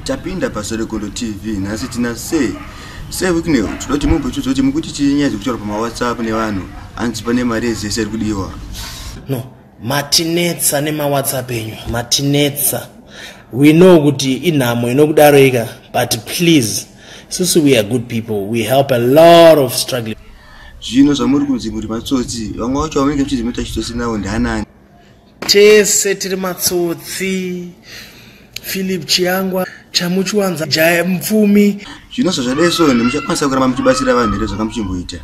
Tapinda paSorekondo TV nasi tina sei weekend tunoti mumbo chozoti mukuti chinyazi kuchora pa WhatsApp nevanhu anzi pane mari zese kudiwa. No, matinetsa nema WhatsApp enyu, matinetsa. We know kuti inhamo inokudaroika, but please, susu we are good people. We help a lot of struggling. Zvino zvamuri kunzi muri matsotsi, vamwe vacho vanenge muchizimita chitosi nawo ndanani. Tese tiri matsotsi. Philip Chiangwa, Chamuchwanza, Jaya Mfumi. Zvino zvadaiso nemuchakwanisa kuramba muchibatsira vanhu here zvakamuchimboita.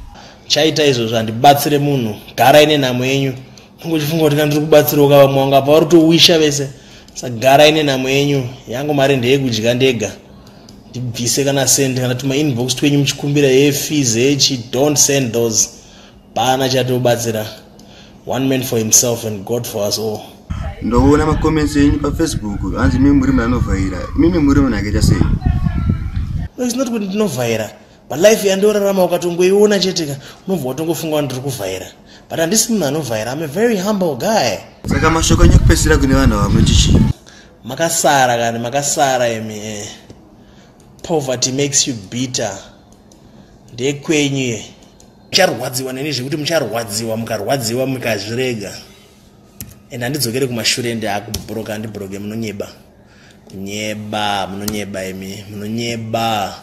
Chaita izvo zvandibatsire munhu. Gara ine nhamo yenyu. Ungochifunga kuti ndiri kubatsira ukavamwe wangapa vari kutowisha vese. Saka gara ine nhamo yenyu. Yangu mari ndeyekudya ndega. Ndibvise kana send kana tuma inbox twenyu muchikumbira fees echi. Don't send those. Pana chatobatsira. One man for himself and God for us all. Ndoona makomensi enyu pa Facebook anzi mimi muri manovhaira. Mimi muri munhu akaita sei? No, it's not kuti ndinovhaira. But life yandorarama ukatongoiona cheteka unobva watongofunga ndiri kuvhaira. But handisi munhu anovhaira. I'm a very humble guy. Saka mashoko enyu kupesira kune vanhu vamwe chichi. Makasara emi. Poverty makes you bitter. Ndekwenyu ye. Mucharwadziwa neni zvekuti mucharwadziwa mukarwadziwa mukazvirega. Enda ndidzokere kumashure ndakubroka ndibroke munonyeba. Munonyeba emi, munonyeba.